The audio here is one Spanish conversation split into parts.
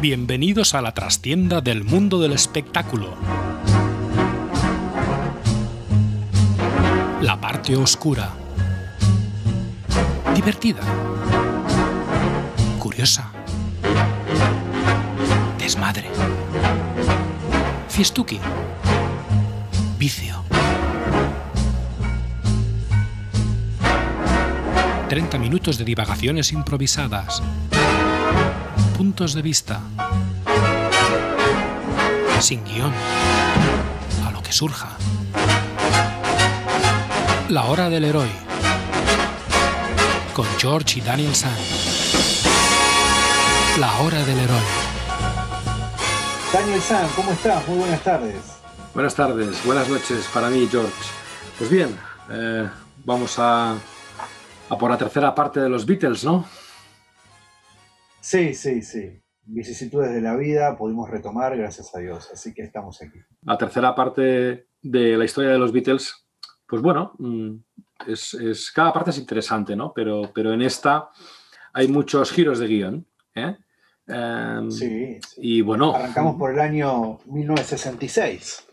Bienvenidos a la trastienda del mundo del espectáculo. La parte oscura. Divertida. Curiosa. Desmadre. Fiestuki. Vicio. 30 minutos de divagaciones improvisadas. Puntos de vista. Sin guión. A lo que surja. La hora del héroe. Con George y Daniel San. La hora del héroe. Daniel San, ¿cómo estás? Muy buenas tardes. Buenas tardes, buenas noches para mí, George. Pues bien, vamos a por la tercera parte de los Beatles, ¿no? Sí. Vicisitudes de la vida pudimos retomar, gracias a Dios, así que estamos aquí. La tercera parte de la historia de los Beatles, pues bueno, cada parte es interesante, ¿no? Pero en esta hay muchos giros de guión, ¿eh? Sí. Y bueno... Arrancamos por el año 1966.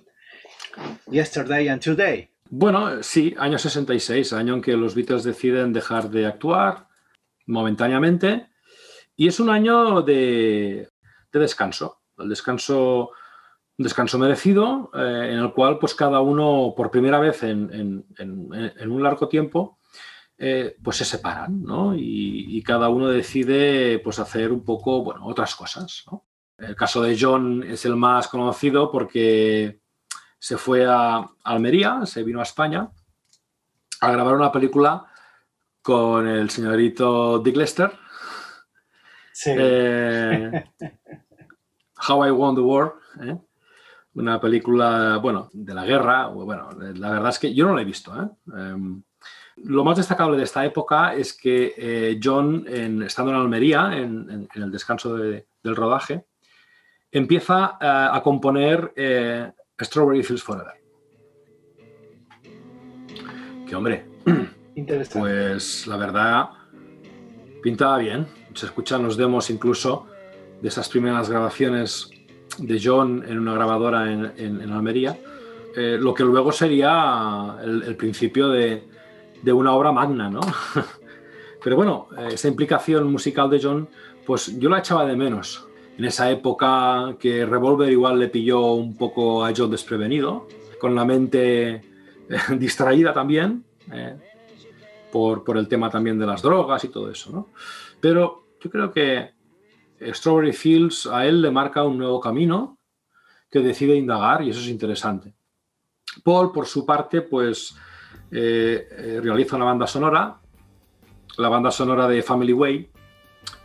Yesterday and Today. Bueno, sí, año 66, año en que los Beatles deciden dejar de actuar momentáneamente, y es un año de descanso, un descanso merecido, en el cual pues cada uno, por primera vez en un largo tiempo, pues se separan, ¿no? Y cada uno decide pues hacer un poco, bueno, otras cosas, ¿no? El caso de John es el más conocido porque se fue a Almería, se vino a España a grabar una película con el señorito Dick Lester. Sí. How I Won the War, una película, bueno, de la guerra. Bueno, la verdad es que yo no la he visto, Lo más destacable de esta época es que John, estando en Almería, en el descanso del rodaje, empieza a componer Strawberry Fields Forever. Que hombre, interesante. Pues la verdad pintaba bien. Se escuchan los demos incluso de esas primeras grabaciones de John en una grabadora en Almería, lo que luego sería el principio de una obra magna, ¿no? Pero bueno, esa implicación musical de John, pues yo la echaba de menos. En esa época que Revolver igual le pilló un poco a John desprevenido, con la mente distraída también, por el tema también de las drogas y todo eso, ¿no? Pero yo creo que Strawberry Fields a él le marca un nuevo camino que decide indagar, y eso es interesante. Paul, por su parte, pues realiza una banda sonora, la banda sonora de Family Way,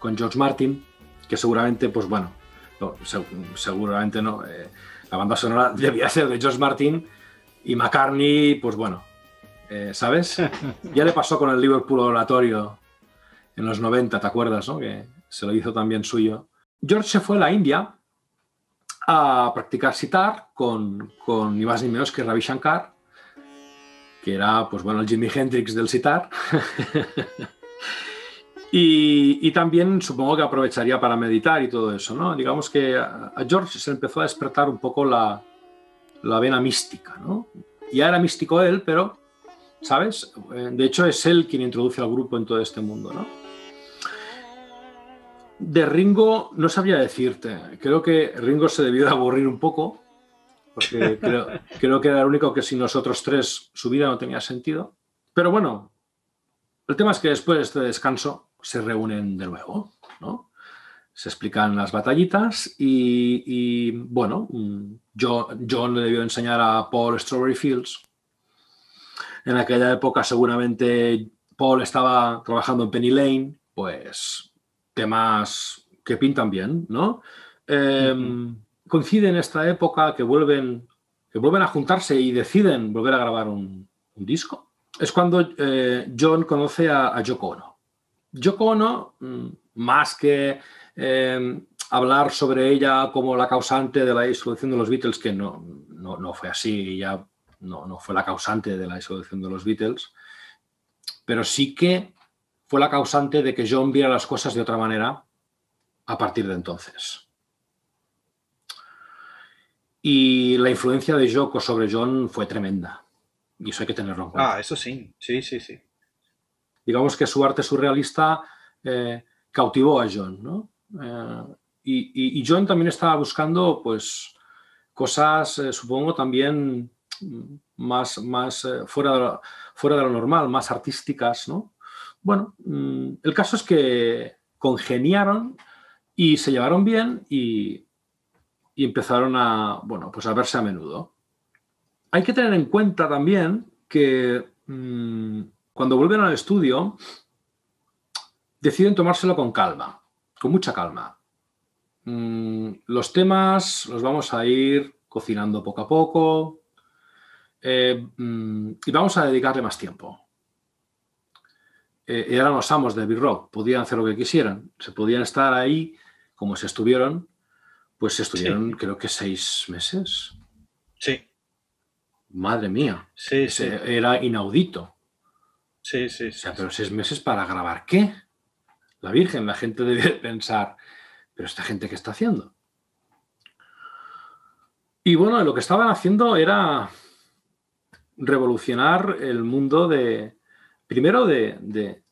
con George Martin, que seguramente, pues bueno, seguramente no, la banda sonora debía ser de George Martin, y McCartney, pues bueno, ¿sabes? Ya le pasó con el Liverpool Oratorio en los 90, ¿te acuerdas, no? Que se lo hizo también suyo. George se fue a la India a practicar sitar con ni más ni menos que Ravi Shankar, que era, pues bueno, el Jimi Hendrix del sitar. y también supongo que aprovecharía para meditar y todo eso, ¿no? Digamos que a George se empezó a despertar un poco la vena mística, ¿no? Ya era místico él, pero, ¿sabes? De hecho, es él quien introduce al grupo en todo este mundo, ¿no? De Ringo no sabría decirte. Creo que Ringo se debió de aburrir un poco, porque creo que era el único que sin nosotros tres su vida no tenía sentido. Pero bueno, el tema es que después de este descanso se reúnen de nuevo, ¿no? Se explican las batallitas y bueno, John le debió enseñar a Paul Strawberry Fields. En aquella época seguramente Paul estaba trabajando en Penny Lane, pues temas que pintan bien, ¿no? Coincide en esta época que vuelven a juntarse y deciden volver a grabar un disco. Es cuando John conoce a Yoko Ono. Yoko Ono, más que hablar sobre ella como la causante de la disolución de los Beatles, que no fue así, ya no fue la causante de la disolución de los Beatles, pero sí que fue la causante de que John viera las cosas de otra manera a partir de entonces. Y la influencia de Yoko sobre John fue tremenda. Y eso hay que tenerlo en cuenta. Eso sí. Sí. Digamos que su arte surrealista cautivó a John, ¿no? Y John también estaba buscando, pues, cosas, supongo, también más fuera de lo normal, más artísticas, ¿no? Bueno, el caso es que congeniaron y se llevaron bien y empezaron a verse a menudo. Hay que tener en cuenta también que cuando vuelven al estudio deciden tomárselo con calma, con mucha calma. Los temas los vamos a ir cocinando poco a poco y vamos a dedicarle más tiempo. Eran los amos de Big Rock, podían hacer lo que quisieran, se podían estar ahí como se estuvieron, creo que 6 meses. Sí. Madre mía. Sí. Era inaudito. Sí. O sea, pero 6 meses para grabar ¿qué? La Virgen, la gente debe pensar, ¿pero esta gente qué está haciendo? Y bueno, lo que estaban haciendo era revolucionar el mundo primero del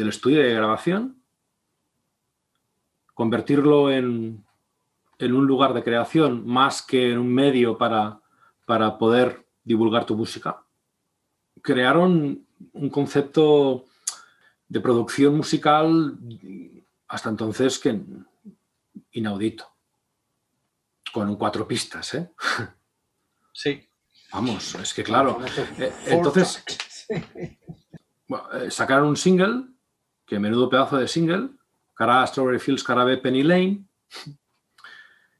estudio de grabación, convertirlo en un lugar de creación más que en un medio para poder divulgar tu música. Crearon un concepto de producción musical hasta entonces que inaudito, con 4 pistas, ¿eh? Sí. Vamos, es que claro. Entonces, sacaron un single, que menudo pedazo de single, cara a Strawberry Fields, cara B, Penny Lane,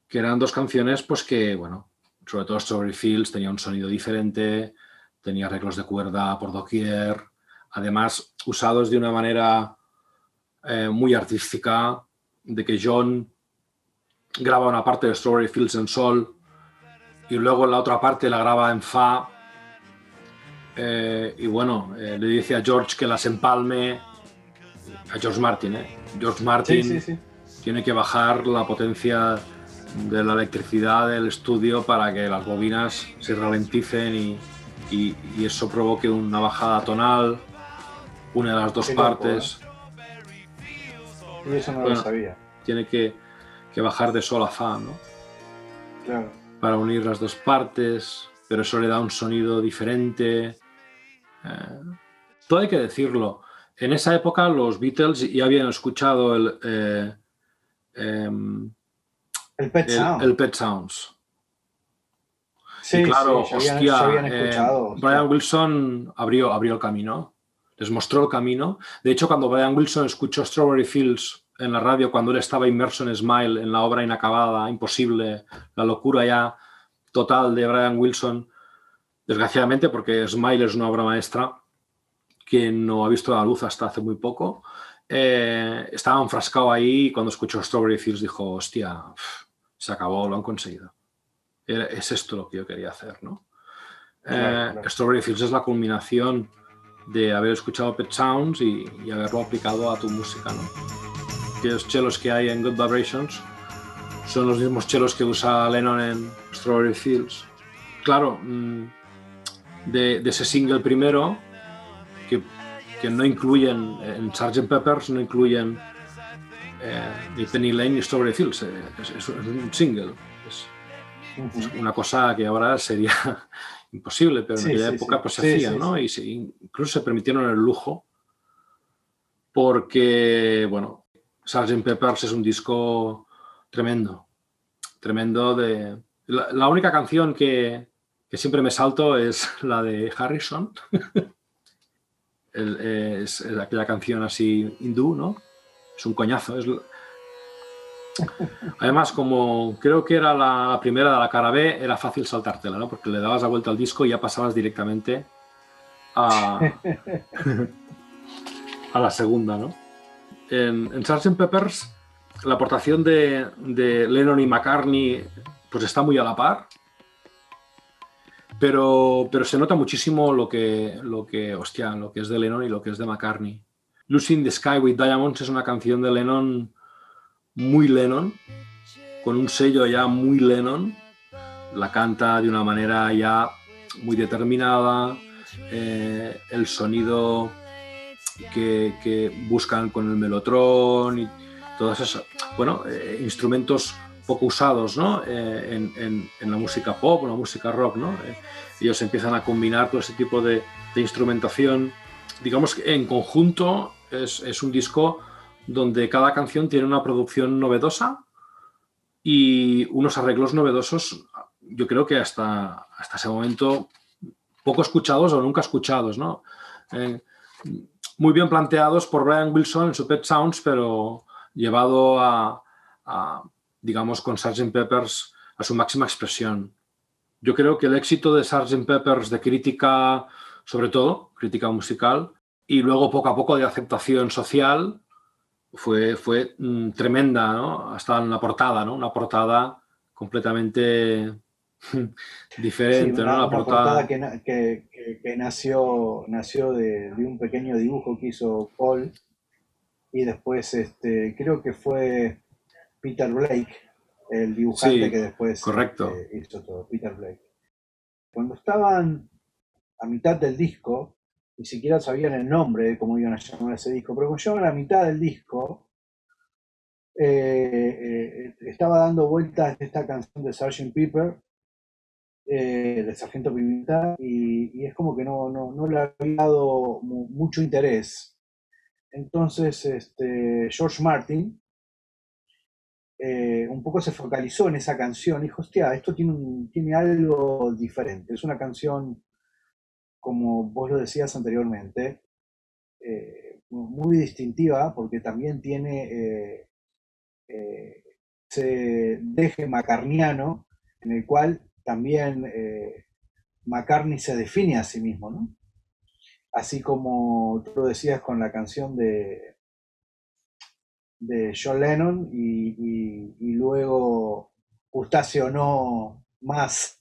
que eran 2 canciones, pues que, bueno, sobre todo Strawberry Fields tenía un sonido diferente, tenía arreglos de cuerda por doquier, además usados de una manera muy artística, de que John graba una parte de Strawberry Fields en sol y luego la otra parte la graba en fa, y bueno, le dice a George que las empalme, a George Martin, George Martin Sí. tiene que bajar la potencia de la electricidad del estudio para que las bobinas se ralenticen y eso provoque una bajada tonal, una de las 2 partes. Y eso no lo sabía. Tiene que bajar de sol a fa, ¿no? Claro. Para unir las 2 partes, pero eso le da un sonido diferente. Todo hay que decirlo. En esa época los Beatles ya habían escuchado el Pet Sounds. Sí, y claro, sí, se habían escuchado. Brian Wilson abrió el camino, les mostró el camino. De hecho, cuando Brian Wilson escuchó Strawberry Fields en la radio, cuando él estaba inmerso en Smile, en la obra inacabada, imposible, la locura ya total de Brian Wilson, desgraciadamente, porque Smile es una obra maestra que no ha visto la luz hasta hace muy poco, estaba enfrascado ahí y cuando escuchó Strawberry Fields dijo, hostia, se acabó, lo han conseguido. Es esto lo que yo quería hacer, ¿no? Claro. Strawberry Fields es la culminación de haber escuchado Pet Sounds y haberlo aplicado a tu música, ¿no? Aquellos chelos que hay en Good Vibrations son los mismos chelos que usa Lennon en Strawberry Fields. Claro, de ese single primero, que no incluyen, en Sgt. Pepper's no incluyen ni Penny Lane ni Strawberry Fields, es un single. Es una cosa que ahora sería imposible, pero en aquella época pues se hacía, ¿no? Y incluso se permitieron el lujo porque, bueno, Sgt. Pepper's es un disco tremendo de... La única canción que siempre me salto es la de Harrison. Es aquella canción así hindú, ¿no? Es un coñazo. Además, como creo que era la primera de la cara B, era fácil saltártela, ¿no? Porque le dabas la vuelta al disco y ya pasabas directamente a la segunda, ¿no? En Sgt. Pepper's la aportación de Lennon y McCartney pues está muy a la par, pero se nota muchísimo lo que es de Lennon y lo que es de McCartney. Lucy in the Sky with Diamonds es una canción de Lennon muy Lennon, con un sello ya muy Lennon, la canta de una manera ya muy determinada, el sonido que buscan con el melotron y todos esos, bueno, instrumentos poco usados, ¿no? en la música pop, en la música rock, ¿no? Ellos empiezan a combinar todo ese tipo de instrumentación. Digamos que en conjunto es un disco donde cada canción tiene una producción novedosa y unos arreglos novedosos, yo creo que hasta ese momento poco escuchados o nunca escuchados, ¿no? Muy bien planteados por Brian Wilson en su Pet Sounds, pero llevado a digamos, con Sgt. Pepper's a su máxima expresión. Yo creo que el éxito de Sgt. Pepper's de crítica, sobre todo, crítica musical, y luego poco a poco de aceptación social, fue tremenda, ¿no? Hasta en la portada, ¿no? Una portada completamente diferente, sí, ¿no? Una portada que nació de un pequeño dibujo que hizo Paul, y después creo que fue Peter Blake, el dibujante, sí, que después correcto. hizo todo, Peter Blake. Cuando estaban a mitad del disco, ni siquiera sabían el nombre de cómo iban a llamar ese disco, pero cuando llegaban a la mitad del disco, estaba dando vueltas esta canción de Sgt. Pepper, de Sargento Pimienta, y es como que no le había dado mucho interés. Entonces George Martin un poco se focalizó en esa canción y dijo, hostia, esto tiene algo diferente. Es una canción, como vos lo decías anteriormente, muy distintiva, porque también tiene ese deje macarniano, en el cual también McCartney se define a sí mismo, ¿no? Así como tú lo decías con la canción de John Lennon, y luego gustase o no más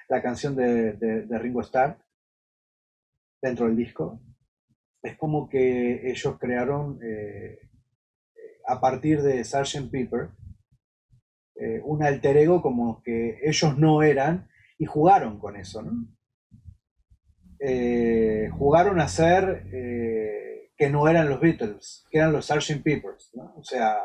la canción de Ringo Starr dentro del disco. Es como que ellos crearon, a partir de Sgt. Pepper, un alter ego como que ellos no eran, y jugaron con eso, ¿no? Jugaron a ser que no eran los Beatles, que eran los Sgt. Peppers, ¿no? O sea,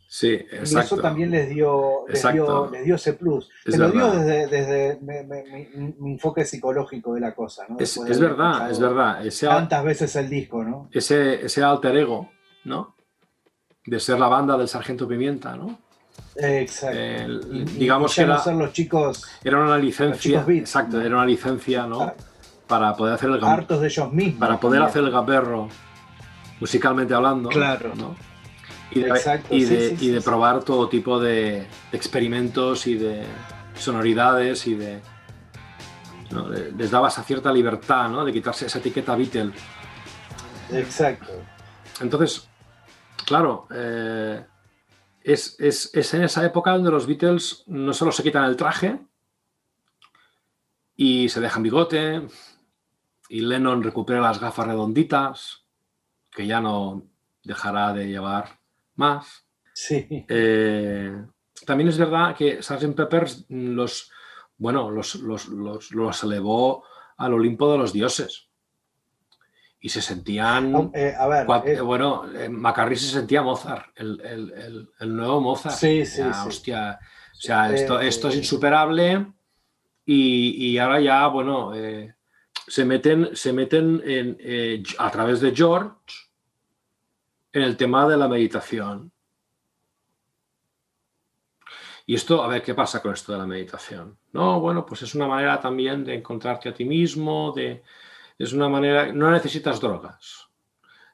sí, exacto. Y eso también les dio ese plus. Es Te lo digo desde mi enfoque psicológico de la cosa, ¿no? Es verdad. Tantas veces el disco, ¿no? Ese alter ego, ¿no? De ser la banda del Sargento Pimienta, ¿no? Exacto. Digamos que era, ser los chicos. Era una licencia. Beat, exacto, ¿no? Era una licencia, ¿no? Exacto. Para poder hacer el hartos de ellos mismos. Para poder hacer el gamberro, musicalmente hablando. Claro. ¿no? Y de probar todo tipo de experimentos y de sonoridades y de. ¿no? Les daba esa cierta libertad, ¿no? De quitarse esa etiqueta Beatle. Exacto. Entonces, claro, es en esa época donde los Beatles no solo se quitan el traje y se dejan bigote, y Lennon recupera las gafas redonditas, que ya no dejará de llevar más. Sí. También es verdad que Sgt. Pepper's los elevó al Olimpo de los dioses. Y se sentían... McCartney se sentía Mozart, el nuevo Mozart. Sí. Hostia, o sea, esto es insuperable, y ahora ya, se meten a través de George en el tema de la meditación. Y esto, a ver, ¿qué pasa con esto de la meditación? No, pues es una manera también de encontrarte a ti mismo, es una manera, no necesitas drogas.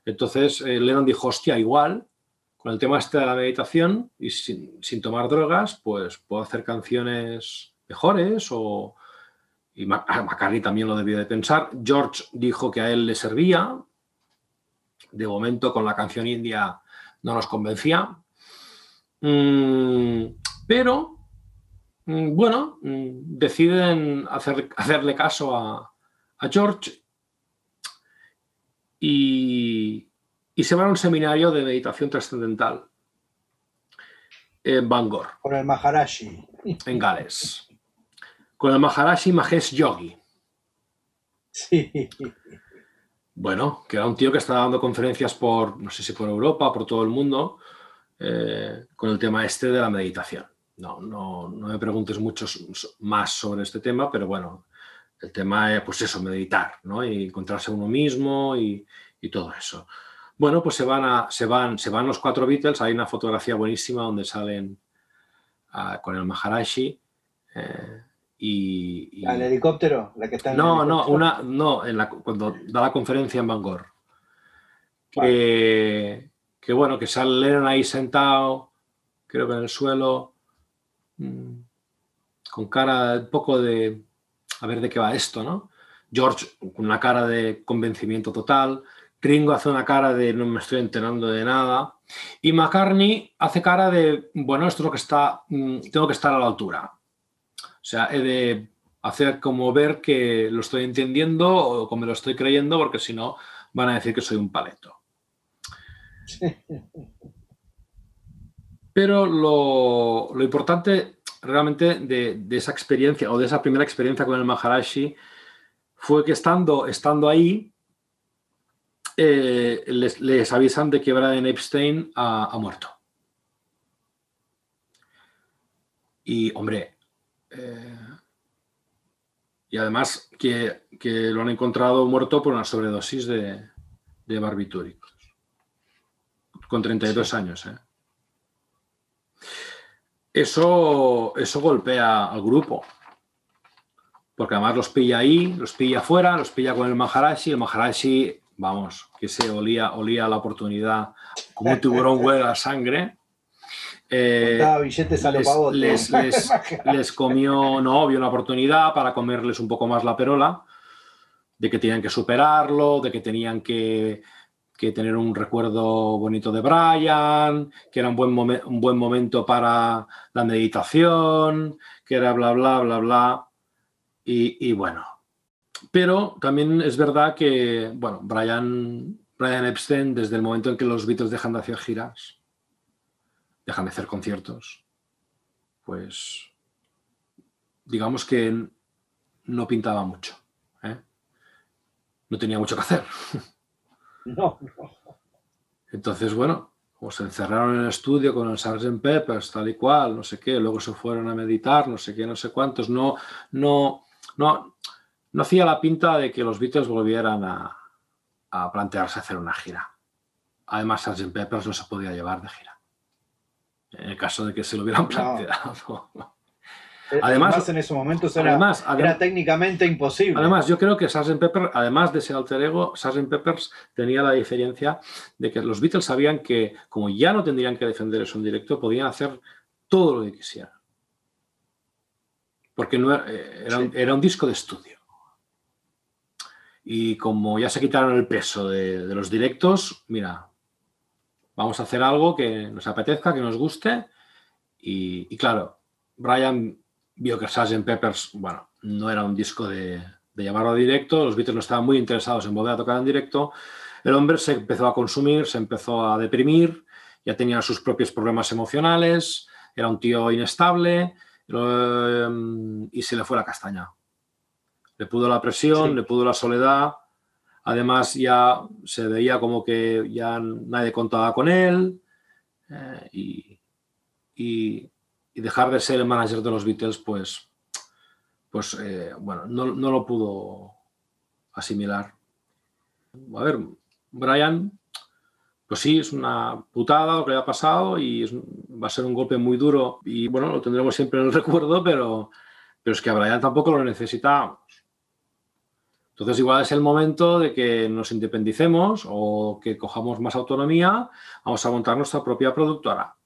Entonces Lennon dijo, hostia, igual, con el tema este de la meditación y sin tomar drogas, pues puedo hacer canciones mejores, y McCartney también lo debió de pensar. George dijo que a él le servía. De momento con la canción india no nos convencía. Pero, deciden hacerle caso a George y se van a un seminario de meditación trascendental en Bangor. Por el Maharaji. En Gales. con el Maharishi Mahesh Yogi. Sí. Bueno, que era un tío que estaba dando conferencias por, no sé si por Europa, por todo el mundo, con el tema este de la meditación. No me preguntes mucho más sobre este tema, pero bueno, el tema es, pues eso, meditar, ¿no? Y encontrarse a uno mismo y todo eso. Bueno, pues se van los 4 Beatles. Hay una fotografía buenísima donde salen con el Maharishi. ¿El helicóptero? ¿La que está en el helicóptero? Cuando da la conferencia en Bangor. Que bueno, que sale Lennon ahí sentado, creo que en el suelo, con cara un poco de a ver de qué va esto, ¿no? George con una cara de convencimiento total, Ringo hace una cara de no me estoy enterando de nada, y McCartney hace cara de, bueno, esto es lo que está, tengo que estar a la altura. O sea, he de hacer como ver que lo estoy entendiendo o que me lo estoy creyendo, porque si no van a decir que soy un paleto. Pero lo importante realmente de esa experiencia o de esa primera experiencia con el Maharishi fue que estando ahí les avisan de que Brian Epstein ha muerto. Y, hombre, y además que lo han encontrado muerto por una sobredosis de barbitúricos. Con 32 años, ¿eh? Eso golpea al grupo. Porque además los pilla ahí, los pilla afuera, los pilla con el Maharishi. El Maharishi, vamos, que se olía la oportunidad como un tiburón huele la sangre. Billetes a les comió, no, vio una oportunidad para comerles un poco más la perola, de que tenían que superarlo, de que tenían que tener un recuerdo bonito de Brian, que era un buen momento para la meditación, que era bla, bla, bla, bla. Y bueno, pero también es verdad que, bueno, Brian Epstein, desde el momento en que los Beatles dejan de hacer giras, dejan de hacer conciertos, pues digamos que no pintaba mucho, ¿eh? No tenía mucho que hacer. No. Entonces, bueno, pues se encerraron en el estudio con el Sgt. Pepper's, tal y cual, no sé qué, luego se fueron a meditar, no sé qué, no sé cuántos. No hacía la pinta de que los Beatles volvieran a plantearse hacer una gira. Además, Sgt. Pepper's no se podía llevar de gira, en el caso de que se lo hubieran planteado. No. Además, en esos momentos era técnicamente imposible. Además, yo creo que Sgt. Pepper, además de ser alter ego, Sgt. Pepper's tenía la diferencia de que los Beatles sabían que, como ya no tendrían que defender eso en directo, podían hacer todo lo que quisieran. Porque no era un disco de estudio. Y como ya se quitaron el peso de los directos, mira, vamos a hacer algo que nos apetezca, que nos guste. Y claro, Brian vio que Sgt. Pepper's, bueno, no era un disco de llevarlo a directo, los Beatles no estaban muy interesados en volver a tocar en directo, el hombre se empezó a consumir, se empezó a deprimir, ya tenía sus propios problemas emocionales, era un tío inestable y se le fue la castaña. Le pudo la presión, sí. Le pudo la soledad, además ya se veía como que ya nadie contaba con él y dejar de ser el manager de los Beatles, pues bueno, no lo pudo asimilar. A ver, Brian, pues sí, es una putada lo que le ha pasado y va a ser un golpe muy duro y bueno, lo tendremos siempre en el recuerdo, pero es que a Brian tampoco lo necesitábamos. Entonces igual es el momento de que nos independicemos o que cojamos más autonomía, vamos a montar nuestra propia productora.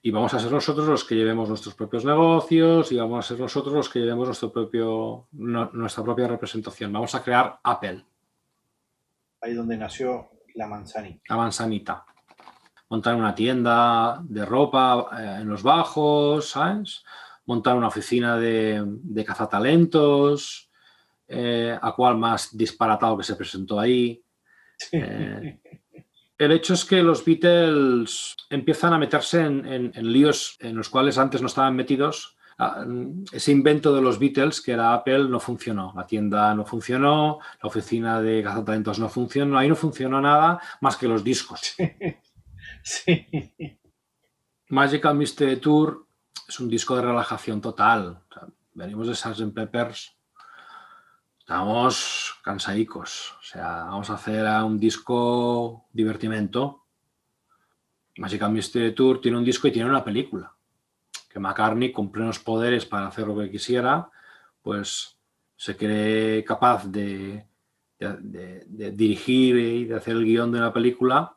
Y vamos a ser nosotros los que llevemos nuestros propios negocios y vamos a ser nosotros los que llevemos nuestra propia representación. Vamos a crear Apple. Ahí donde nació la manzanita. La manzanita. Montar una tienda de ropa en los bajos, ¿sabes? Montar una oficina de cazatalentos, a cual más disparatado que se presentó ahí. El hecho es que los Beatles empiezan a meterse en líos en los cuales antes no estaban metidos, ese invento de los Beatles, que era Apple, no funcionó. La tienda no funcionó, la oficina de cazatalentos no funcionó, ahí no funcionó nada más que los discos. Sí. Magical Mystery Tour es un disco de relajación total. O sea, venimos de Sgt. Pepper's, estamos cansaicos. O sea, vamos a hacer un disco divertimento. Magical Mystery Tour tiene un disco y tiene una película. Que McCartney, con plenos poderes para hacer lo que quisiera, pues se cree capaz de dirigir y de hacer el guión de una película,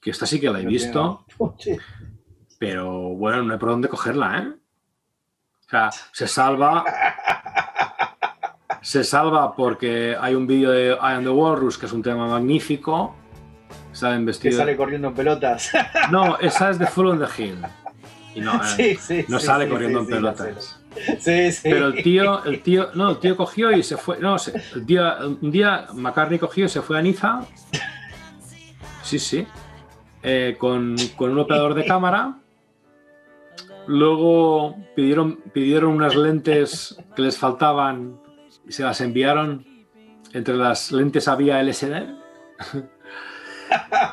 que esta sí que la he visto, pero bueno, no hay por dónde cogerla, ¿eh? O sea, se salva porque hay un vídeo de I Am the Walrus, que es un tema magnífico, salen vestidos... Que sale corriendo en pelotas. No, esa es de Full on the Hill. Y no, no sale corriendo en pelotas. Sí. Pero el tío cogió y se fue. No, un día McCartney cogió y se fue a Niza. Sí. Con un operador de cámara. Luego pidieron unas lentes que les faltaban y se las enviaron. Entre las lentes había LSD.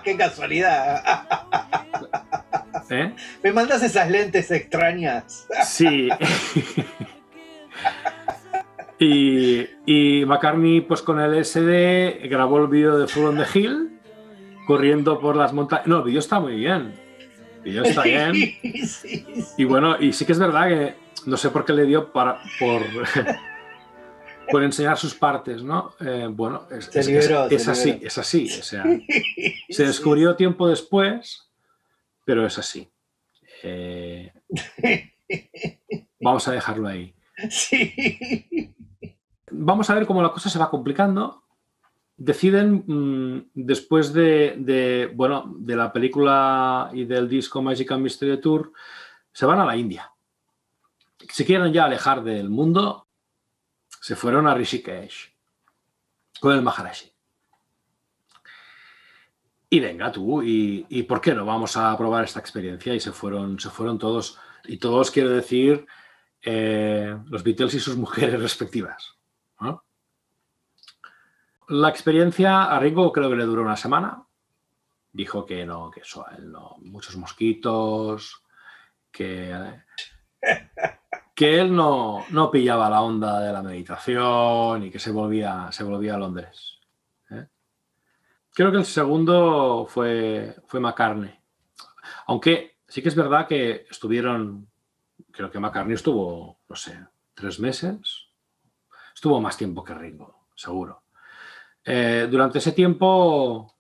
¡Qué casualidad! ¿Eh? ¿Me mandas esas lentes extrañas? Sí. y McCartney, pues con el SD, grabó el vídeo de Full on the Hill, corriendo por las montañas. No, el vídeo está muy bien. El vídeo está bien. Sí. Y bueno, y sí que es verdad que no sé por qué le dio por enseñar sus partes, ¿no? Bueno, es así. O sea, se descubrió tiempo después. Pero es así. Vamos a dejarlo ahí. Sí. Vamos a ver cómo la cosa se va complicando. Deciden, después de la película y del disco Magical Mystery Tour, se van a la India. Se quieren ya alejar del mundo, se fueron a Rishikesh con el Maharishi. Y venga tú, y ¿por qué no vamos a probar esta experiencia? Y se fueron todos, y todos quiero decir los Beatles y sus mujeres respectivas, ¿no? La experiencia a Ringo creo que le duró una semana. Dijo que no, que eso, él no, muchos mosquitos, que él no pillaba la onda de la meditación y que se volvía a Londres. Creo que el segundo fue McCartney. Aunque sí que es verdad que creo que McCartney estuvo, no sé, 3 meses. Estuvo más tiempo que Ringo, seguro. Durante ese tiempo,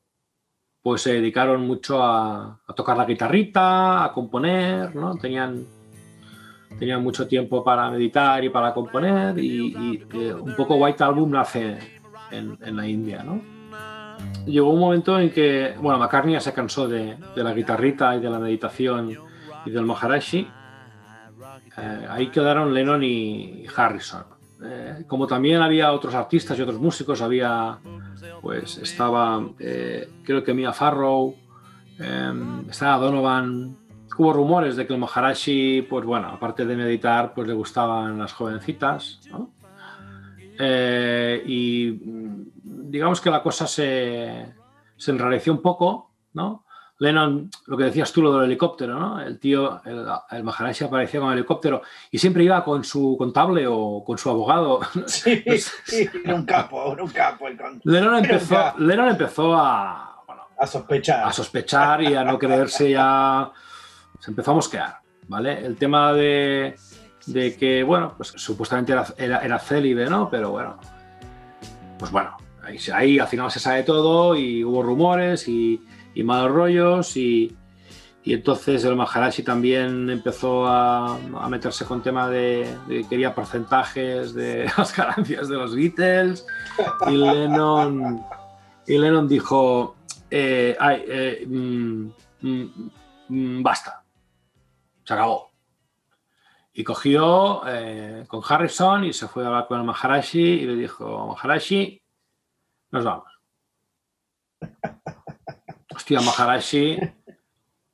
pues se dedicaron mucho a tocar la guitarrita, a componer, ¿no? Tenían mucho tiempo para meditar y para componer y un poco White Album nace en la India, ¿no? Llegó un momento en que, bueno, McCartney ya se cansó de la guitarrita y de la meditación y del Maharishi. Ahí quedaron Lennon y Harrison. Como también había otros artistas y otros músicos, estaba, creo que Mia Farrow, estaba Donovan. Hubo rumores de que el Maharishi, pues bueno, aparte de meditar, pues le gustaban las jovencitas, ¿no? Y digamos que la cosa se enrareció un poco, ¿no? Lennon, lo que decías tú, lo del helicóptero, ¿no? El Maharishi aparecía con el helicóptero y siempre iba con su contable o con su abogado. Sí, era un capo. Lennon empezó a sospechar y a no creerse ya. Se empezó a mosquear, ¿vale? El tema de que, bueno, pues supuestamente era célibe, ¿no? Pero bueno, pues bueno, ahí al final se sabe todo y hubo rumores y malos rollos y entonces el Maharishi también empezó a meterse con tema de quería porcentajes de las ganancias de los Beatles y Lennon dijo basta, se acabó. Y cogió con Harrison y se fue a hablar con el Maharishi y le dijo: Maharishi, nos vamos. Hostia, Maharishi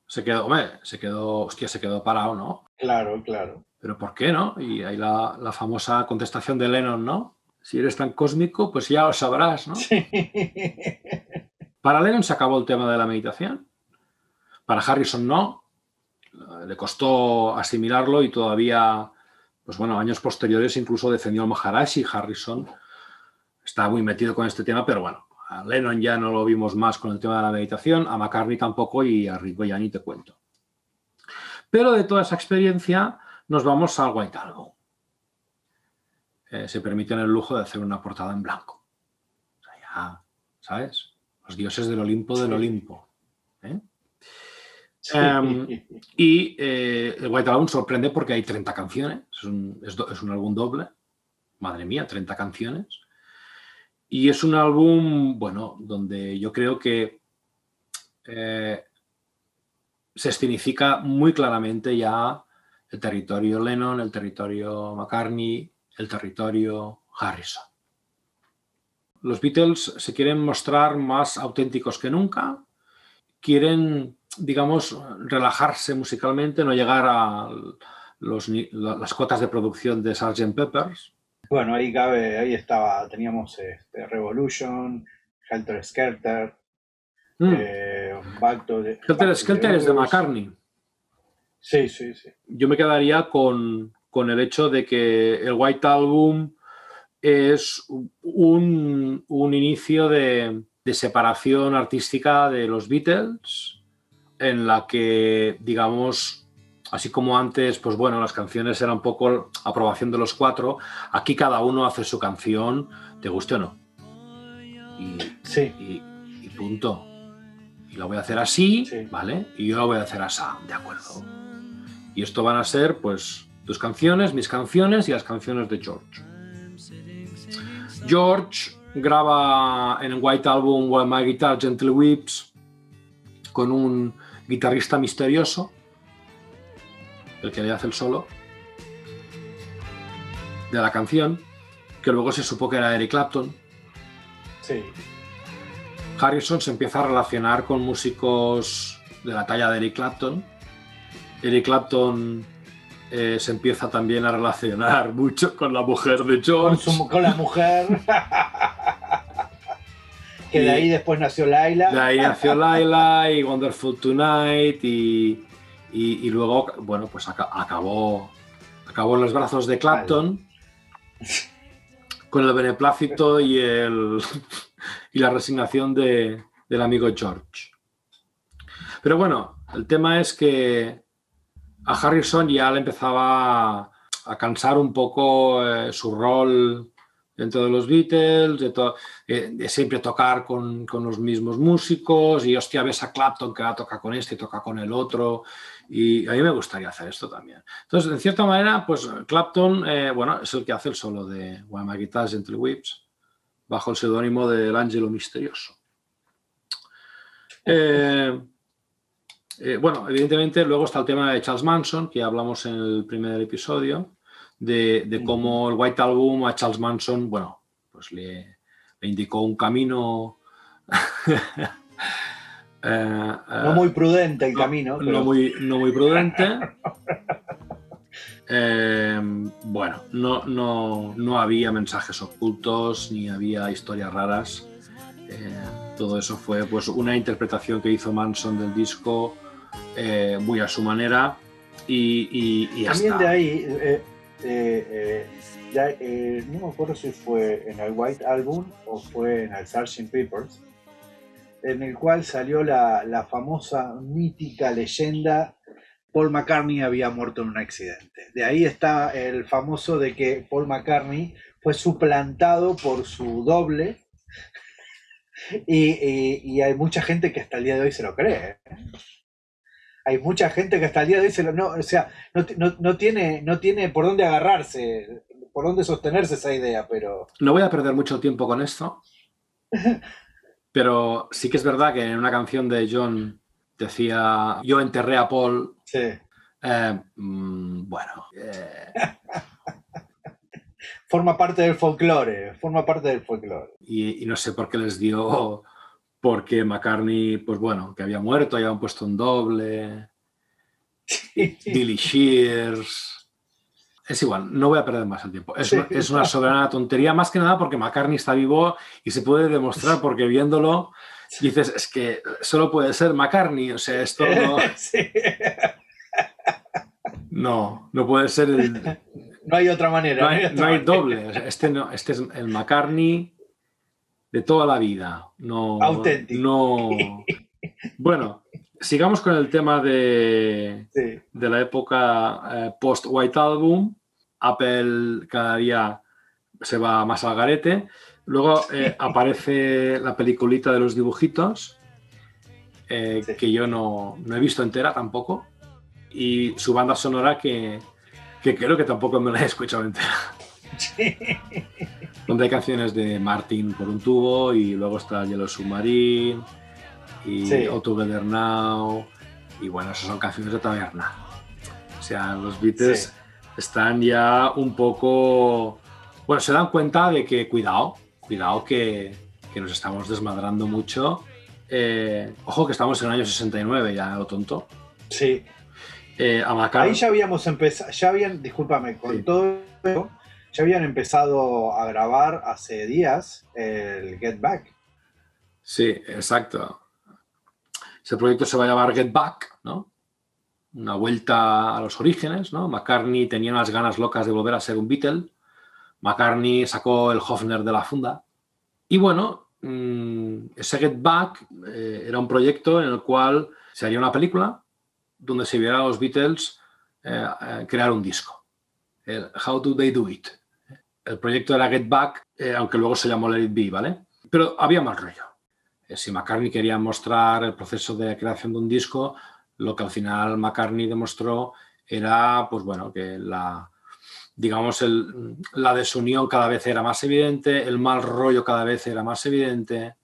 se quedó parado, ¿no? Claro. ¿pero por qué, no? Y hay la famosa contestación de Lennon, ¿no? Si eres tan cósmico, pues ya lo sabrás, ¿no? Sí. Para Lennon se acabó el tema de la meditación. Para Harrison no. Le costó asimilarlo y todavía, pues bueno, años posteriores incluso defendió al Maharishi. Harrison está muy metido con este tema, pero bueno, a Lennon ya no lo vimos más con el tema de la meditación, a McCartney tampoco y a Ringo ya ni te cuento. Pero de toda esa experiencia nos vamos al White Album. Se permiten el lujo de hacer una portada en blanco. O sea, ya, ¿sabes? Los dioses del Olimpo del Olimpo. Sí. Y el White Album sorprende porque hay 30 canciones. Es un álbum doble. Madre mía, 30 canciones. Y es un álbum, bueno, donde yo creo que se escenifica muy claramente ya el territorio Lennon, el territorio McCartney, el territorio Harrison. Los Beatles se quieren mostrar más auténticos que nunca, quieren, digamos, relajarse musicalmente, no llegar a las cotas de producción de Sgt. Pepper's. Bueno, ahí estaba, teníamos Revolution, Helter Skelter, Helter Skelter es de McCartney. Sí, sí, sí. Yo me quedaría con el hecho de que el White Album es un inicio de separación artística de los Beatles, en la que, digamos, así como antes, pues bueno, las canciones eran un poco aprobación de los cuatro, aquí cada uno hace su canción, te guste o no. Y punto. Y lo voy a hacer así, sí. ¿Vale? Y yo lo voy a hacer así, ¿de acuerdo? Y esto van a ser, pues, tus canciones, mis canciones y las canciones de George. George graba en el White Album While My Guitar Gently Weeps con un guitarrista misterioso, el que le hace el solo de la canción, que luego se supo que era Eric Clapton. Sí. Harrison se empieza a relacionar con músicos de la talla de Eric Clapton. Eric Clapton se empieza también a relacionar mucho con la mujer de George. Con la mujer. Que de ahí después nació Laila. De ahí nació Laila y Wonderful Tonight y luego, bueno, pues acabó en los brazos de Clapton con el beneplácito y la resignación del amigo George. Pero bueno, el tema es que a Harrison ya le empezaba a cansar un poco su rol dentro de los Beatles, de siempre tocar con los mismos músicos y hostia, ves a Clapton que va a tocar con este y toca con el otro y a mí me gustaría hacer esto también. Entonces, en cierta manera, pues Clapton, bueno, es el que hace el solo de While My Guitar Gently Weeps bajo el seudónimo del Ángelo Misterioso. Bueno, evidentemente luego está el tema de Charles Manson, que hablamos en el primer episodio, de cómo el White Album a Charles Manson, bueno, pues le indicó un camino... no muy prudente el camino. Pero... No muy prudente. Bueno, no había mensajes ocultos, ni había historias raras. Todo eso fue pues una interpretación que hizo Manson del disco muy a su manera y ya también está. De ahí no me acuerdo si fue en el White Album o fue en el Sgt. Pepper's, en el cual salió la famosa mítica leyenda: Paul McCartney había muerto en un accidente. De ahí está el famoso de que Paul McCartney fue suplantado por su doble. Y hay mucha gente que hasta el día de hoy se lo cree. Hay mucha gente que hasta el día de hoy no tiene por dónde agarrarse, por dónde sostenerse esa idea, pero... No voy a perder mucho tiempo con esto, pero sí que es verdad que en una canción de John decía: yo enterré a Paul. Sí. Bueno... Forma parte del folclore. Y no sé por qué les dio, porque McCartney, pues bueno, que había muerto, habían puesto un doble. Billy Shears. Es igual, no voy a perder más el tiempo. Es, Sí. es una soberana tontería, más que nada porque McCartney está vivo y se puede demostrar porque viéndolo dices, es que solo puede ser McCartney, o sea, esto no, Sí. no puede ser el... No hay otra manera. No hay doble. O sea, este es el McCartney de toda la vida. No, Auténtico. no. Bueno, sigamos con el tema de la época post-White Album. Apple cada día se va más al garete. Luego aparece la peliculita de los dibujitos, que yo no he visto entera tampoco. Y su banda sonora que creo que tampoco me la he escuchado entera. Sí. Donde hay canciones de Martin por un tubo y luego está Yellow Submarine y All Together Now y bueno, esas son canciones de taberna. O sea, los Beatles están ya un poco... Bueno, se dan cuenta de que cuidado que nos estamos desmadrando mucho. Ojo que estamos en el año 69 ya, lo tonto. Sí. Ahí ya habíamos empezado, discúlpame, con todo esto, ya habían empezado a grabar hace días el Get Back. Sí, exacto. Ese proyecto se va a llamar Get Back, ¿no? Una vuelta a los orígenes, ¿no? McCartney tenía unas ganas locas de volver a ser un Beatle. McCartney sacó el Hofner de la funda. Y bueno, ese Get Back era un proyecto en el cual se haría una película donde se viera a los Beatles crear un disco. El How Do They Do It. El proyecto era Get Back, aunque luego se llamó Let It Be, ¿vale? Pero había más rollo. Si McCartney quería mostrar el proceso de creación de un disco, lo que al final McCartney demostró era, pues bueno, que la desunión cada vez era más evidente, el mal rollo cada vez era más evidente,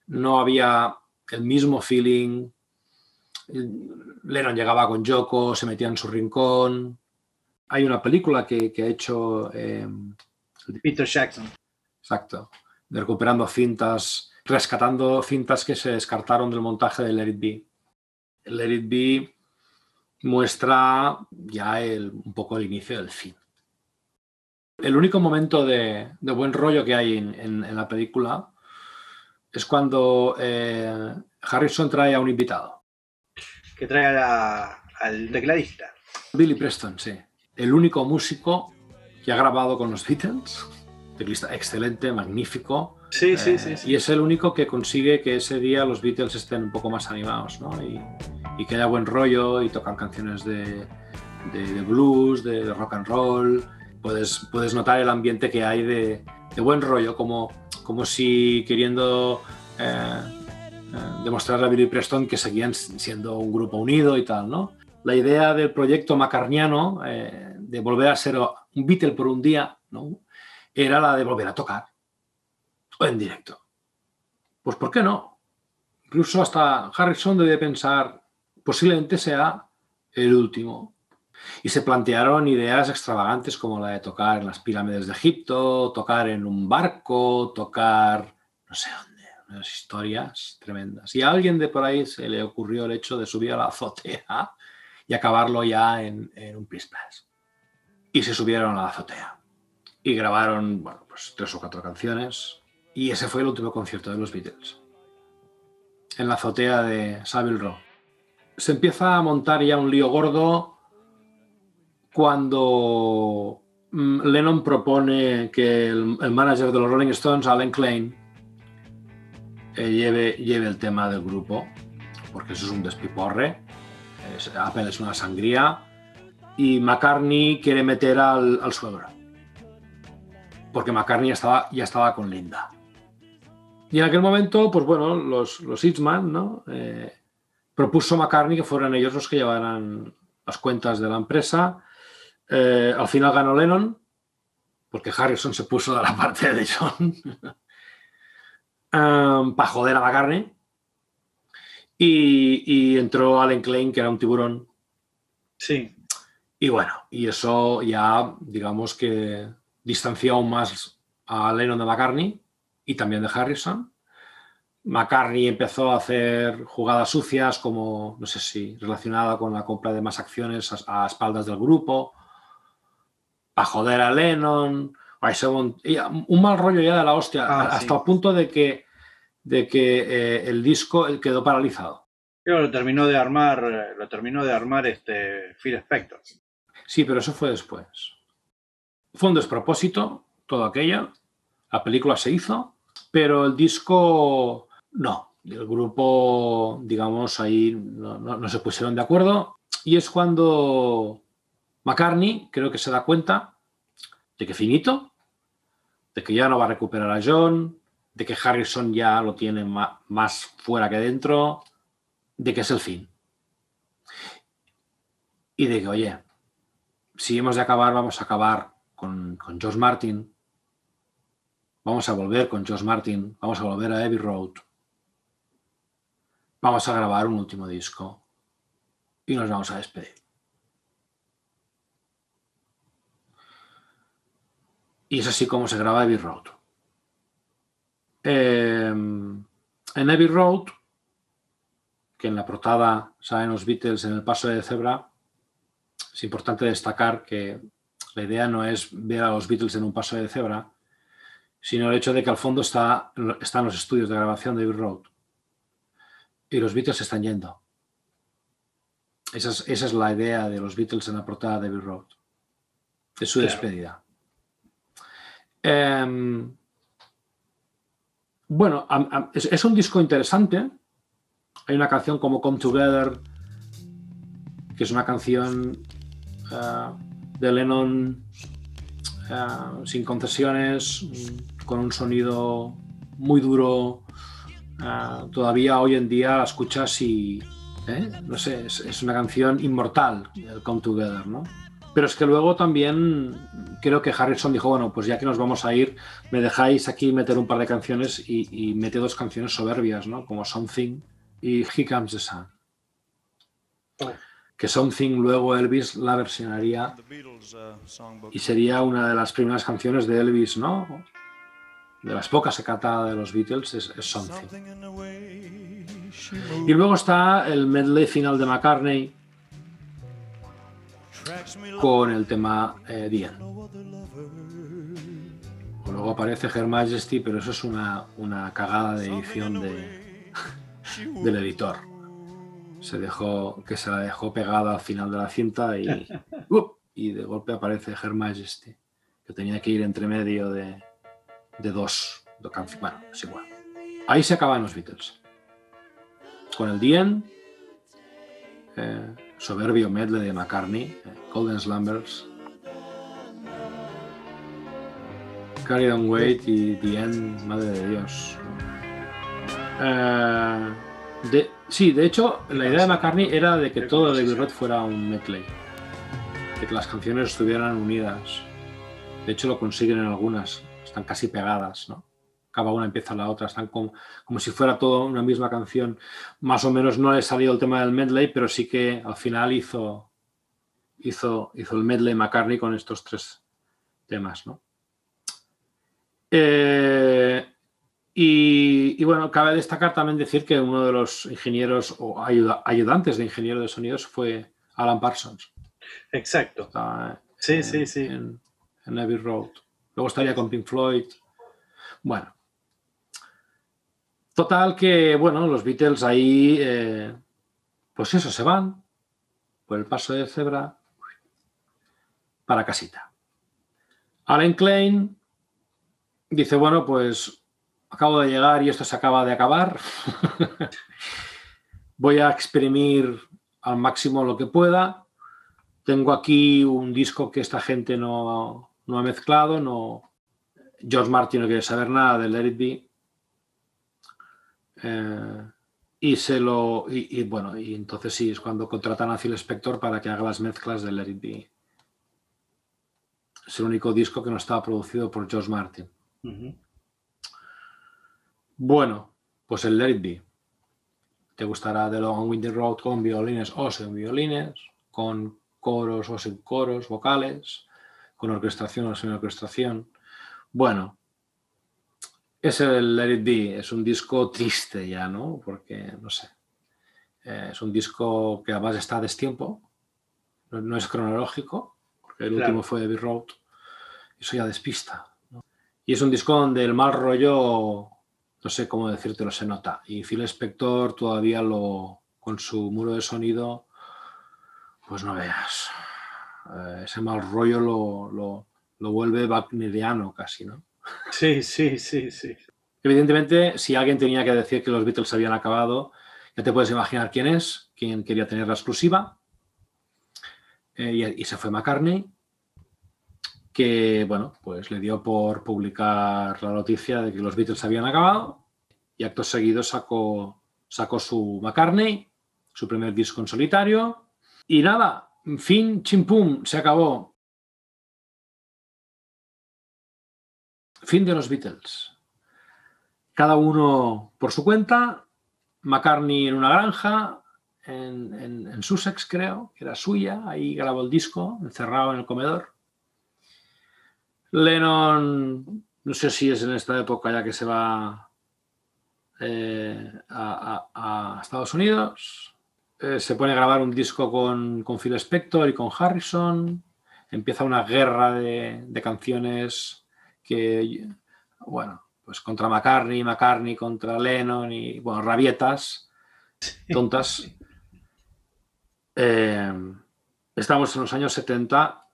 no había el mismo feeling. Lennon llegaba con Yoko, se metía en su rincón. Hay una película que ha hecho Peter Jackson. Exacto, de recuperando cintas, rescatando cintas que se descartaron del montaje de Let It Be. Let It Be muestra ya un poco el inicio del fin. El único momento de buen rollo que hay en la película es cuando Harrison trae a un invitado. Que trae al tecladista. Billy Preston, sí. El único músico que ha grabado con los Beatles. Teclista excelente, magnífico. Sí. Y es el único que consigue que ese día los Beatles estén un poco más animados, ¿no? Y que haya buen rollo y tocan canciones de blues, de rock and roll. Puedes notar el ambiente que hay de buen rollo, como si queriendo demostrarle a Billy Preston que seguían siendo un grupo unido y tal, ¿no? La idea del proyecto macarniano de volver a ser un Beatle por un día, ¿no? Era la de volver a tocar en directo. Pues ¿por qué no? Incluso hasta Harrison debe pensar, posiblemente sea el último. Y se plantearon ideas extravagantes como la de tocar en las pirámides de Egipto, tocar en un barco, tocar no sé dónde, unas historias tremendas. Y a alguien de por ahí se le ocurrió el hecho de subir a la azotea y acabarlo ya en un Pispas. Y se subieron a la azotea y grabaron, bueno, pues 3 o 4 canciones. Y ese fue el último concierto de los Beatles, en la azotea de Savile Row. Se empieza a montar ya un lío gordo cuando Lennon propone que el manager de los Rolling Stones, Alan Klein, lleve el tema del grupo, porque eso es un despiporre. Apple es una sangría y McCartney quiere meter al suegro, porque McCartney ya estaba con Linda. Y en aquel momento, pues bueno, los Eastman, ¿no? Propuso McCartney que fueran ellos los que llevaran las cuentas de la empresa. Al final ganó Lennon, porque Harrison se puso de la parte de John para joder a McCartney. Y entró Alan Klein, que era un tiburón. Sí. Y bueno, y eso ya, digamos que distanció aún más a Lennon de McCartney y también de Harrison. McCartney empezó a hacer jugadas sucias, como, no sé si relacionada con la compra de más acciones a espaldas del grupo. para joder a Lennon, un mal rollo ya de la hostia, hasta el punto de que el disco quedó paralizado. Pero lo terminó de armar Phil Spector. Sí, pero eso fue después. Fue un despropósito todo aquello. La película se hizo, pero el disco no. El grupo, digamos, ahí no se pusieron de acuerdo. Y es cuando McCartney creo que se da cuenta de que finito, de que ya no va a recuperar a John, de que Harrison ya lo tiene más fuera que dentro, de que es el fin. Y de que, oye, si hemos de acabar, vamos a acabar con George Martin. Vamos a volver con George Martin. Vamos a volver a Abbey Road. Vamos a grabar un último disco. Y nos vamos a despedir. Y es así como se graba Abbey Road. En Abbey Road, que en la portada salen los Beatles en el paso de cebra, es importante destacar que la idea no es ver a los Beatles en un paso de cebra, sino el hecho de que al fondo están los estudios de grabación de Abbey Road y los Beatles se están yendo. Esa es la idea de los Beatles en la portada de Abbey Road. Es su despedida. Bueno, es un disco interesante. Hay una canción como Come Together, que es una canción de Lennon sin concesiones, con un sonido muy duro. Todavía hoy en día la escuchas y no sé, es una canción inmortal, el Come Together, ¿no? Pero es que luego también creo que Harrison dijo, bueno, pues ya que nos vamos a ir, me dejáis aquí meter un par de canciones y mete 2 canciones soberbias, ¿no? Como Something y Here Comes the Sun. Que Something luego Elvis la versionaría y sería una de las primeras canciones de Elvis, ¿no? De las pocas que canta de los Beatles es Something. Y luego está el medley final de McCartney con el tema The End. Luego aparece Her Majesty, pero eso es una cagada de edición del editor. Se la dejó pegada al final de la cinta y de golpe aparece Her Majesty, que tenía que ir entre medio de dos canciones. Bueno, es igual. Ahí se acaban los Beatles. Con el The End, soberbio medley de McCartney, Golden Slumbers, Carry On Wait y The End, madre de Dios. Sí, de hecho, la idea de McCartney era de que todo de Abbey Road fuera un medley, de que las canciones estuvieran unidas. De hecho, lo consiguen en algunas, están casi pegadas, ¿no? Cada una empieza la otra, están como si fuera todo una misma canción. Más o menos no le salió el tema del medley, pero sí que al final hizo el medley McCartney con estos 3 temas, ¿no? Y bueno, cabe destacar también decir que uno de los ingenieros o ayudantes de ingeniero de sonidos fue Alan Parsons. Exacto. Está sí. En Abbey Road. Luego estaría con Pink Floyd. Bueno. Total que, bueno, los Beatles ahí, pues eso, se van por el paso de cebra para casita. Alan Klein dice, bueno, pues acabo de llegar y esto se acaba de acabar. Voy a exprimir al máximo lo que pueda. Tengo aquí un disco que esta gente no ha mezclado. George Martin no quiere saber nada de Let It Be. Y entonces sí, es cuando contratan a Phil Spector para que haga las mezclas de Let It Be. Es el único disco que no estaba producido por George Martin. Uh-huh. Bueno, pues el Let It Be. Te gustará The Long Winding Road con violines o sin violines, con coros o sin coros, vocales, con orquestación o sin orquestación. Bueno, es el Let It Be, es un disco triste ya, ¿no? Porque, no sé, es un disco que además está a destiempo, no es cronológico, porque el último fue Abbey Road. eso ya despista, ¿no? Y es un disco donde el mal rollo, no sé cómo decírtelo, se nota. Y Phil Spector todavía con su muro de sonido, pues no veas. Ese mal rollo lo vuelve wagneriano casi, ¿no? Sí, sí, sí, sí. Evidentemente, si alguien tenía que decir que los Beatles habían acabado, ya te puedes imaginar quién es, quién quería tener la exclusiva. Y se fue McCartney, que, bueno, pues le dio por publicar la noticia de que los Beatles habían acabado, y acto seguido sacó su McCartney, su primer disco en solitario, y nada, fin, chimpum, se acabó. Fin de los Beatles. Cada uno por su cuenta, McCartney en una granja, en Sussex, creo, que era suya, ahí grabó el disco, encerrado en el comedor. Lennon, no sé si es en esta época ya que se va a Estados Unidos, se pone a grabar un disco con Phil Spector y con Harrison, empieza una guerra de canciones que, bueno, pues contra McCartney contra Lennon y, bueno, rabietas tontas. Estamos en los años 70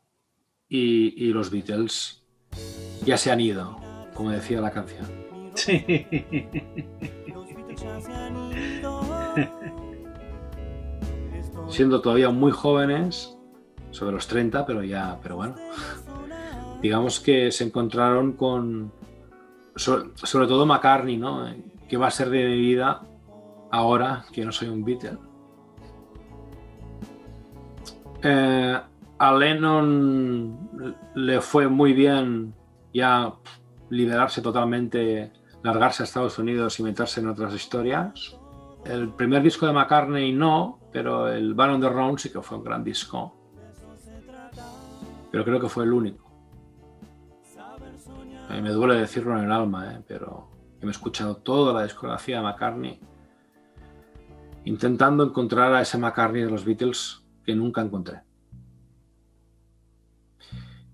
y los Beatles ya se han ido, como decía la canción. Sí. Siendo todavía muy jóvenes, sobre los 30, pero bueno, digamos que se encontraron con, sobre todo McCartney, ¿no? ¿Qué va a ser de mi vida ahora que no soy un Beatle? A Lennon le fue muy bien ya liberarse totalmente, largarse a Estados Unidos y meterse en otras historias. El primer disco de McCartney no, pero el Band on the Run sí que fue un gran disco. Pero creo que fue el único. Me duele decirlo en el alma, pero me he escuchado toda la discografía de McCartney intentando encontrar a ese McCartney de los Beatles que nunca encontré.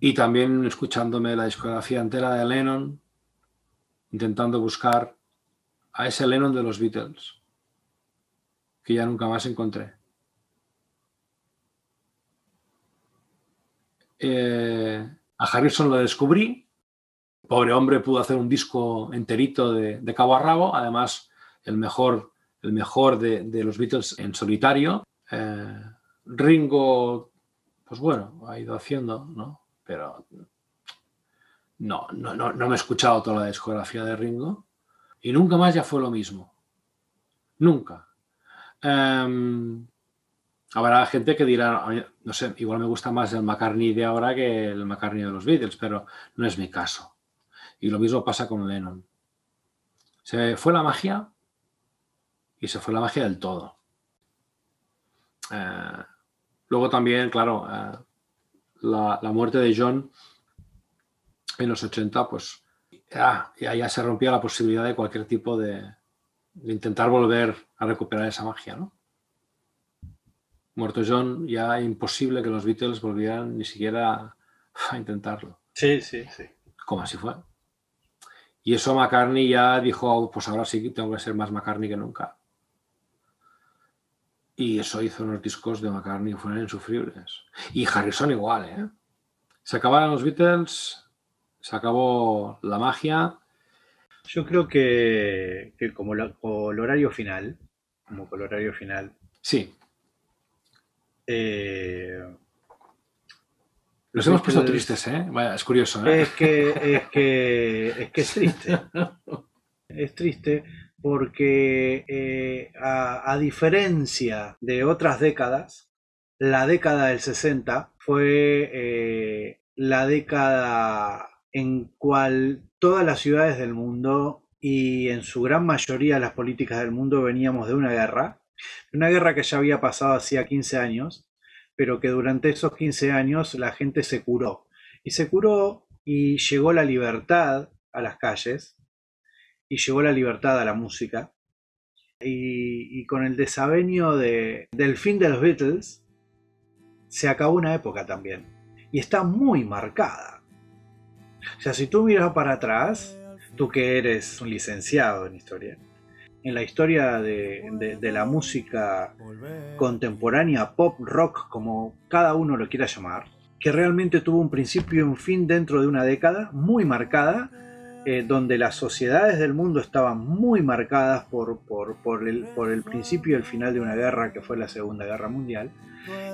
Y también escuchándome la discografía entera de Lennon, intentando buscar a ese Lennon de los Beatles, que ya nunca más encontré. A Harrison lo descubrí. Pobre hombre, pudo hacer un disco enterito de cabo a rabo, además el mejor de los Beatles en solitario. Ringo, pues bueno, ha ido haciendo, ¿no? Pero no me he escuchado toda la discografía de Ringo y nunca más ya fue lo mismo. Nunca. Habrá gente que dirá, no sé, igual me gusta más el McCartney de ahora que el McCartney de los Beatles, pero no es mi caso. Y lo mismo pasa con Lennon. Se fue la magia y se fue la magia del todo. Luego también, claro, la muerte de John en los 80, pues ya se rompía la posibilidad de cualquier tipo de intentar volver a recuperar esa magia, ¿no? Muerto John, ya imposible que los Beatles volvieran ni siquiera a intentarlo. Sí, sí, sí. Como así fue. Y eso McCartney ya dijo, pues ahora sí que tengo que ser más McCartney que nunca. Y eso hizo unos discos de McCartney que fueron insufribles. Y Harrison igual, ¿eh? Se acabaron los Beatles, se acabó la magia. Yo creo que como colorario final, Sí. Los los hemos puesto Beatles- tristes, ¿eh? Vaya, es curioso, ¿eh? Es que es triste. Es triste porque a diferencia de otras décadas, la década del 60 fue la década en cual todas las ciudades del mundo y en su gran mayoría las políticas del mundo veníamos de una guerra que ya había pasado hacía 15 años, pero que durante esos 15 años la gente se curó. Y se curó y llegó la libertad a las calles y llegó la libertad a la música. Y con el desavenio del fin de los Beatles, se acabó una época también. Y está muy marcada. O sea, si tú miras para atrás, tú que eres un licenciado en historia, en la historia de la música contemporánea, pop, rock, como cada uno lo quiera llamar, que realmente tuvo un principio y un fin dentro de una década muy marcada, donde las sociedades del mundo estaban muy marcadas por el principio y el final de una guerra que fue la Segunda Guerra Mundial,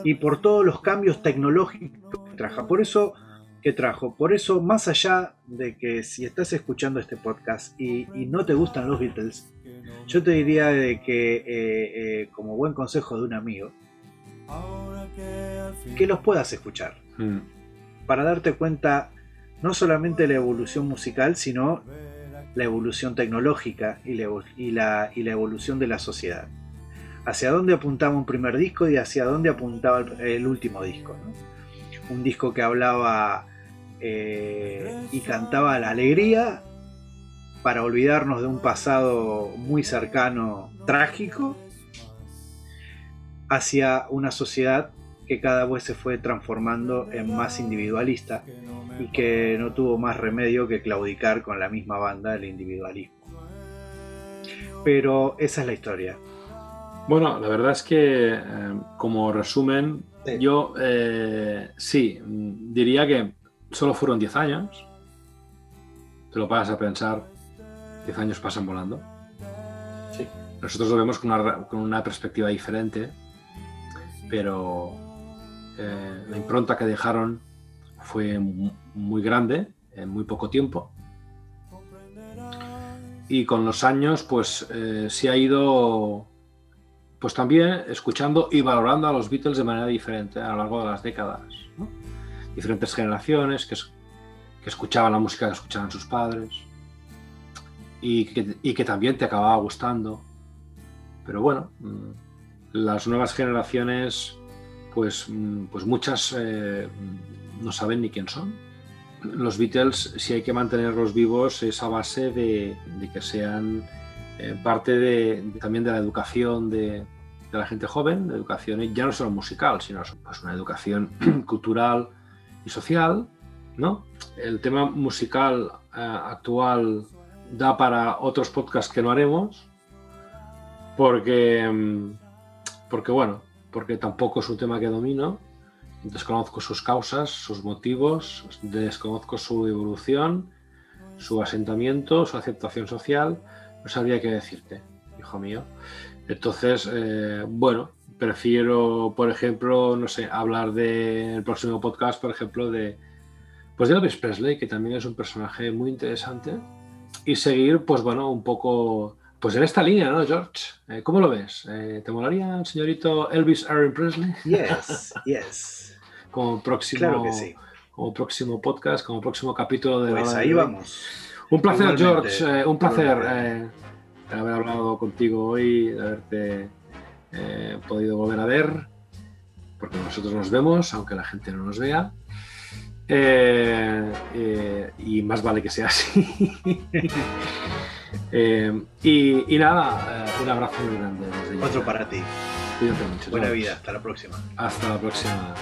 y por todos los cambios tecnológicos que trajo. Por eso, más allá de que si estás escuchando este podcast y no te gustan los Beatles, yo te diría de que, como buen consejo de un amigo, que los puedas escuchar, para darte cuenta no solamente de la evolución musical, sino la evolución tecnológica y la evolución de la sociedad. Hacia dónde apuntaba un primer disco y hacia dónde apuntaba el último disco, ¿no? Un disco que hablaba y cantaba la alegría para olvidarnos de un pasado muy cercano, trágico, hacia una sociedad que cada vez se fue transformando en más individualista y que no tuvo más remedio que claudicar con la misma banda del individualismo. Pero esa es la historia. Bueno, la verdad es que como resumen, sí. Yo sí, diría que solo fueron 10 años. Te lo paras a pensar, 10 años pasan volando. Sí. Nosotros lo vemos con una perspectiva diferente, pero la impronta que dejaron fue muy grande en muy poco tiempo. Y con los años, pues se ha ido, pues también escuchando y valorando a los Beatles de manera diferente a lo largo de las décadas, ¿no? Diferentes generaciones que escuchaban la música que escuchaban sus padres y que también te acababa gustando. Pero bueno, las nuevas generaciones, pues muchas no saben ni quién son. Los Beatles, si hay que mantenerlos vivos, es a base de que sean parte también de la educación de la gente joven, de educación ya no solo musical, sino pues una educación cultural y social, ¿no? El tema musical actual da para otros podcasts que no haremos, porque tampoco es un tema que domino. Desconozco sus causas, sus motivos, desconozco su evolución, su asentamiento, su aceptación social. No sabría qué decirte, hijo mío. Entonces, prefiero, por ejemplo, no sé, hablar del próximo podcast, por ejemplo, de Elvis Presley, que también es un personaje muy interesante, y seguir, un poco, en esta línea, ¿no, George? ¿Cómo lo ves? ¿Te molaría el señorito Elvis Aaron Presley? Yes. Como próximo, claro que sí. Como próximo podcast, como próximo capítulo de... Pues ahí vamos. Un placer, George, un placer haber hablado contigo hoy, de haberte podido volver a ver, porque nosotros nos vemos, aunque la gente no nos vea, y más vale que sea así. Y nada, un abrazo muy grande. Otro para ti. Cuídate mucho. Buena vida, hasta la próxima. Hasta la próxima.